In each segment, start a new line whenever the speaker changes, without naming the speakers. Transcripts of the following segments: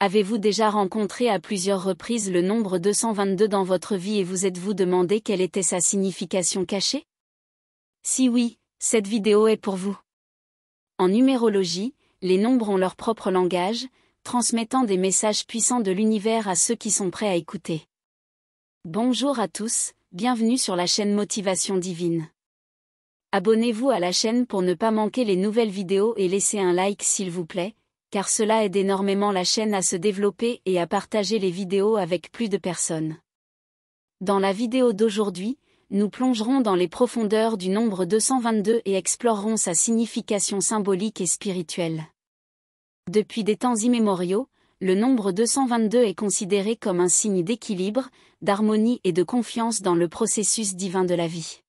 Avez-vous déjà rencontré à plusieurs reprises le nombre 222 dans votre vie et vous êtes-vous demandé quelle était sa signification cachée? Si oui, cette vidéo est pour vous. En numérologie, les nombres ont leur propre langage, transmettant des messages puissants de l'univers à ceux qui sont prêts à écouter. Bonjour à tous, bienvenue sur la chaîne Motivation Divine. Abonnez-vous à la chaîne pour ne pas manquer les nouvelles vidéos et laissez un like s'il vous plaît, car cela aide énormément la chaîne à se développer et à partager les vidéos avec plus de personnes. Dans la vidéo d'aujourd'hui, nous plongerons dans les profondeurs du nombre 222 et explorerons sa signification symbolique et spirituelle. Depuis des temps immémoriaux, le nombre 222 est considéré comme un signe d'équilibre, d'harmonie et de confiance dans le processus divin de la vie.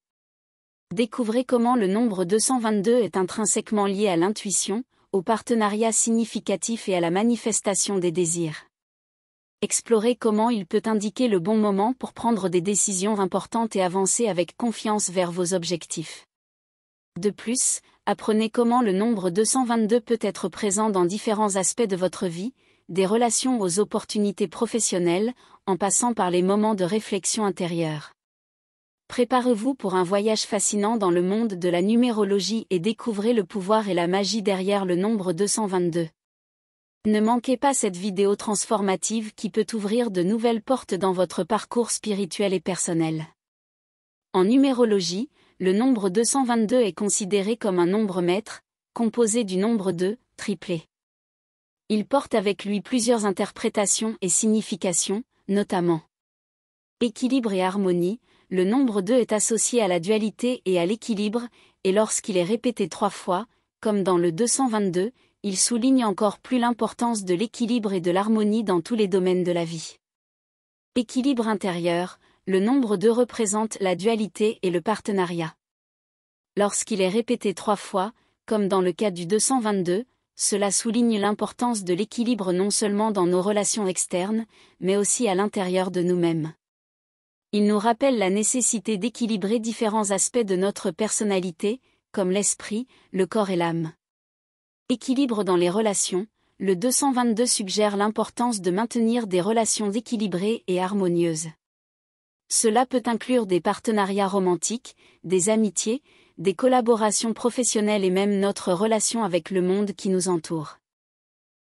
Découvrez comment le nombre 222 est intrinsèquement lié à l'intuition, au partenariat significatif et à la manifestation des désirs. Explorez comment il peut indiquer le bon moment pour prendre des décisions importantes et avancer avec confiance vers vos objectifs. De plus, apprenez comment le nombre 222 peut être présent dans différents aspects de votre vie, des relations aux opportunités professionnelles, en passant par les moments de réflexion intérieure. Préparez-vous pour un voyage fascinant dans le monde de la numérologie et découvrez le pouvoir et la magie derrière le nombre 222. Ne manquez pas cette vidéo transformative qui peut ouvrir de nouvelles portes dans votre parcours spirituel et personnel. En numérologie, le nombre 222 est considéré comme un nombre maître, composé du nombre 2, triplé. Il porte avec lui plusieurs interprétations et significations, notamment équilibre et harmonie. Le nombre 2 est associé à la dualité et à l'équilibre, et lorsqu'il est répété 3 fois, comme dans le 222, il souligne encore plus l'importance de l'équilibre et de l'harmonie dans tous les domaines de la vie. Équilibre intérieur, le nombre 2 représente la dualité et le partenariat. Lorsqu'il est répété 3 fois, comme dans le cas du 222, cela souligne l'importance de l'équilibre non seulement dans nos relations externes, mais aussi à l'intérieur de nous-mêmes. Il nous rappelle la nécessité d'équilibrer différents aspects de notre personnalité, comme l'esprit, le corps et l'âme. Équilibre dans les relations, le 222 suggère l'importance de maintenir des relations équilibrées et harmonieuses. Cela peut inclure des partenariats romantiques, des amitiés, des collaborations professionnelles et même notre relation avec le monde qui nous entoure.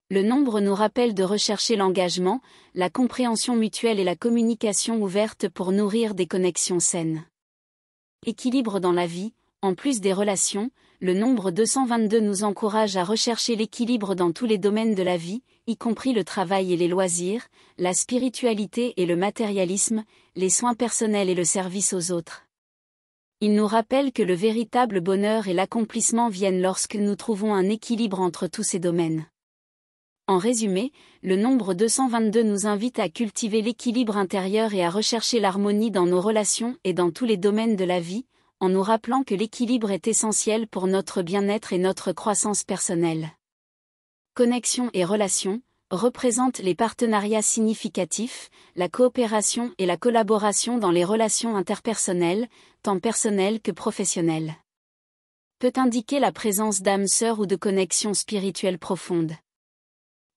Le nombre nous rappelle de rechercher l'engagement, la compréhension mutuelle et la communication ouverte pour nourrir des connexions saines. Équilibre dans la vie, en plus des relations, le nombre 222 nous encourage à rechercher l'équilibre dans tous les domaines de la vie, y compris le travail et les loisirs, la spiritualité et le matérialisme, les soins personnels et le service aux autres. Il nous rappelle que le véritable bonheur et l'accomplissement viennent lorsque nous trouvons un équilibre entre tous ces domaines. En résumé, le nombre 222 nous invite à cultiver l'équilibre intérieur et à rechercher l'harmonie dans nos relations et dans tous les domaines de la vie, en nous rappelant que l'équilibre est essentiel pour notre bien-être et notre croissance personnelle. Connexion et relations représentent les partenariats significatifs, la coopération et la collaboration dans les relations interpersonnelles, tant personnelles que professionnelles. Peut indiquer la présence d'âmes sœurs ou de connexions spirituelles profondes.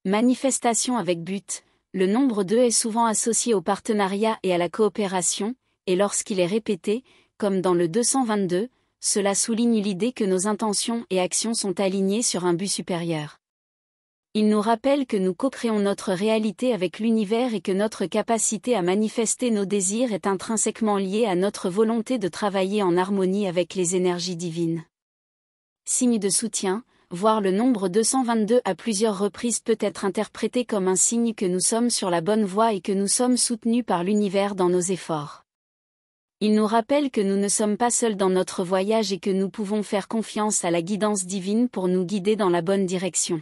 Manifestation avec but, le nombre 2 est souvent associé au partenariat et à la coopération, et lorsqu'il est répété, comme dans le 222, cela souligne l'idée que nos intentions et actions sont alignées sur un but supérieur. Il nous rappelle que nous co-créons notre réalité avec l'univers et que notre capacité à manifester nos désirs est intrinsèquement liée à notre volonté de travailler en harmonie avec les énergies divines. Signe de soutien. Voir le nombre 222 à plusieurs reprises peut être interprété comme un signe que nous sommes sur la bonne voie et que nous sommes soutenus par l'univers dans nos efforts. Il nous rappelle que nous ne sommes pas seuls dans notre voyage et que nous pouvons faire confiance à la guidance divine pour nous guider dans la bonne direction.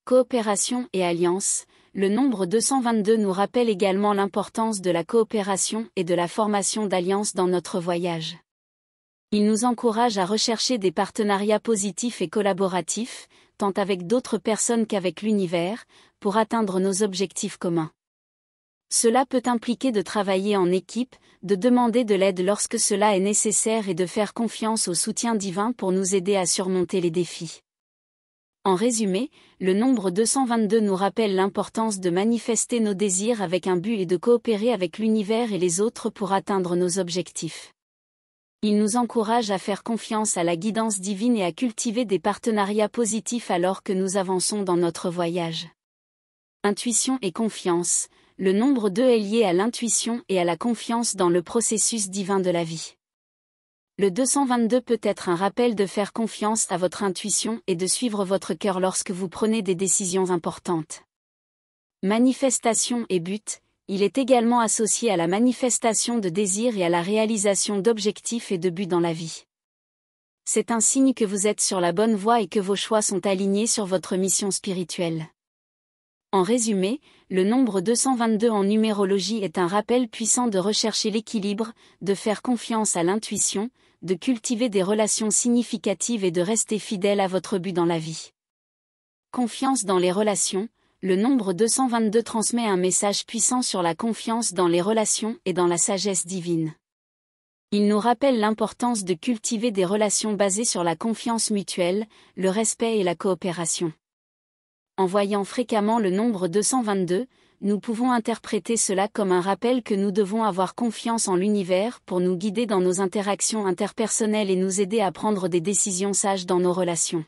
Coopération et alliance, le nombre 222 nous rappelle également l'importance de la coopération et de la formation d'alliances dans notre voyage. Il nous encourage à rechercher des partenariats positifs et collaboratifs, tant avec d'autres personnes qu'avec l'univers, pour atteindre nos objectifs communs. Cela peut impliquer de travailler en équipe, de demander de l'aide lorsque cela est nécessaire et de faire confiance au soutien divin pour nous aider à surmonter les défis. En résumé, le nombre 222 nous rappelle l'importance de manifester nos désirs avec un but et de coopérer avec l'univers et les autres pour atteindre nos objectifs. Il nous encourage à faire confiance à la guidance divine et à cultiver des partenariats positifs alors que nous avançons dans notre voyage. Intuition et confiance. Le nombre 2 est lié à l'intuition et à la confiance dans le processus divin de la vie. Le 222 peut être un rappel de faire confiance à votre intuition et de suivre votre cœur lorsque vous prenez des décisions importantes. Manifestation et but. Il est également associé à la manifestation de désirs et à la réalisation d'objectifs et de buts dans la vie. C'est un signe que vous êtes sur la bonne voie et que vos choix sont alignés sur votre mission spirituelle. En résumé, le nombre 222 en numérologie est un rappel puissant de rechercher l'équilibre, de faire confiance à l'intuition, de cultiver des relations significatives et de rester fidèle à votre but dans la vie. Confiance dans les relations. Le nombre 222 transmet un message puissant sur la confiance dans les relations et dans la sagesse divine. Il nous rappelle l'importance de cultiver des relations basées sur la confiance mutuelle, le respect et la coopération. En voyant fréquemment le nombre 222, nous pouvons interpréter cela comme un rappel que nous devons avoir confiance en l'univers pour nous guider dans nos interactions interpersonnelles et nous aider à prendre des décisions sages dans nos relations.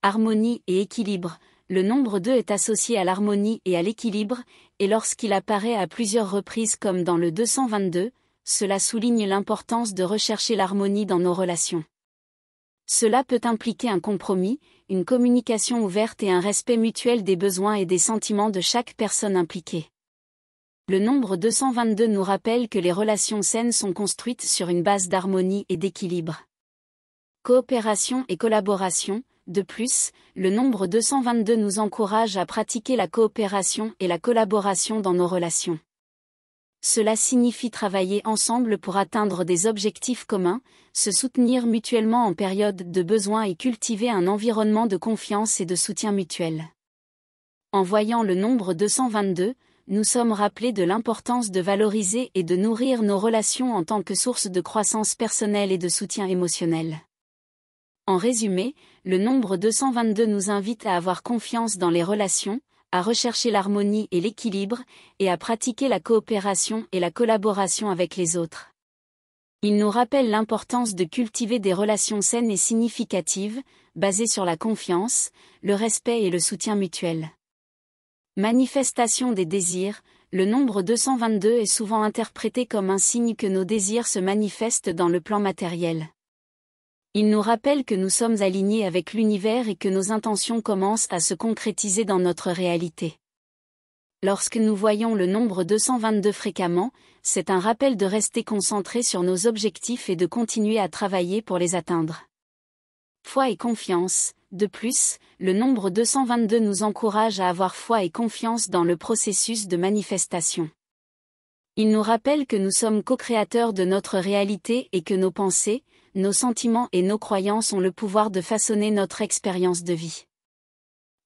Harmonie et équilibre. Le nombre 2 est associé à l'harmonie et à l'équilibre, et lorsqu'il apparaît à plusieurs reprises comme dans le 222, cela souligne l'importance de rechercher l'harmonie dans nos relations. Cela peut impliquer un compromis, une communication ouverte et un respect mutuel des besoins et des sentiments de chaque personne impliquée. Le nombre 222 nous rappelle que les relations saines sont construites sur une base d'harmonie et d'équilibre. Coopération et collaboration. De plus, le nombre 222 nous encourage à pratiquer la coopération et la collaboration dans nos relations. Cela signifie travailler ensemble pour atteindre des objectifs communs, se soutenir mutuellement en période de besoin et cultiver un environnement de confiance et de soutien mutuel. En voyant le nombre 222, nous sommes rappelés de l'importance de valoriser et de nourrir nos relations en tant que source de croissance personnelle et de soutien émotionnel. En résumé, le nombre 222 nous invite à avoir confiance dans les relations, à rechercher l'harmonie et l'équilibre, et à pratiquer la coopération et la collaboration avec les autres. Il nous rappelle l'importance de cultiver des relations saines et significatives, basées sur la confiance, le respect et le soutien mutuel. Manifestation des désirs. Le nombre 222 est souvent interprété comme un signe que nos désirs se manifestent dans le plan matériel. Il nous rappelle que nous sommes alignés avec l'univers et que nos intentions commencent à se concrétiser dans notre réalité. Lorsque nous voyons le nombre 222 fréquemment, c'est un rappel de rester concentré sur nos objectifs et de continuer à travailler pour les atteindre. Foi et confiance. De plus, le nombre 222 nous encourage à avoir foi et confiance dans le processus de manifestation. Il nous rappelle que nous sommes co-créateurs de notre réalité et que nos pensées, nos sentiments et nos croyances ont le pouvoir de façonner notre expérience de vie.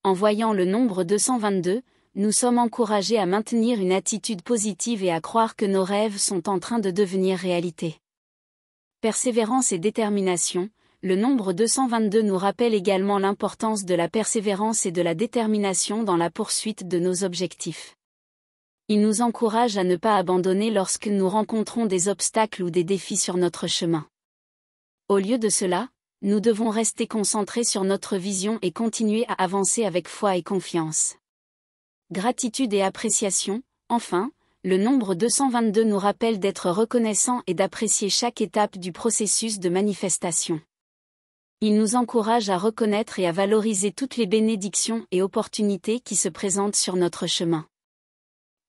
En voyant le nombre 222, nous sommes encouragés à maintenir une attitude positive et à croire que nos rêves sont en train de devenir réalité. Persévérance et détermination. Le nombre 222 nous rappelle également l'importance de la persévérance et de la détermination dans la poursuite de nos objectifs. Il nous encourage à ne pas abandonner lorsque nous rencontrons des obstacles ou des défis sur notre chemin. Au lieu de cela, nous devons rester concentrés sur notre vision et continuer à avancer avec foi et confiance. Gratitude et appréciation. Enfin, le nombre 222 nous rappelle d'être reconnaissants et d'apprécier chaque étape du processus de manifestation. Il nous encourage à reconnaître et à valoriser toutes les bénédictions et opportunités qui se présentent sur notre chemin.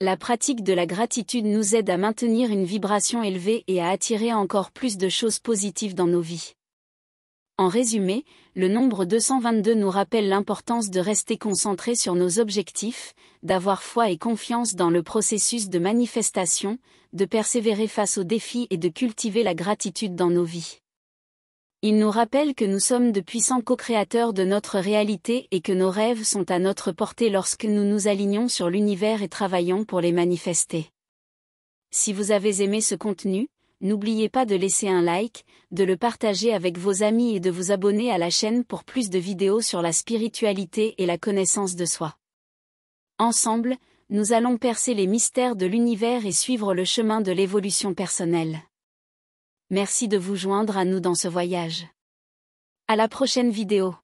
La pratique de la gratitude nous aide à maintenir une vibration élevée et à attirer encore plus de choses positives dans nos vies. En résumé, le nombre 222 nous rappelle l'importance de rester concentré sur nos objectifs, d'avoir foi et confiance dans le processus de manifestation, de persévérer face aux défis et de cultiver la gratitude dans nos vies. Il nous rappelle que nous sommes de puissants co-créateurs de notre réalité et que nos rêves sont à notre portée lorsque nous nous alignons sur l'univers et travaillons pour les manifester. Si vous avez aimé ce contenu, N'oubliez pas de laisser un like, de le partager avec vos amis et de vous abonner à la chaîne pour plus de vidéos sur la spiritualité et la connaissance de soi. Ensemble, nous allons percer les mystères de l'univers et suivre le chemin de l'évolution personnelle. Merci de vous joindre à nous dans ce voyage. À la prochaine vidéo.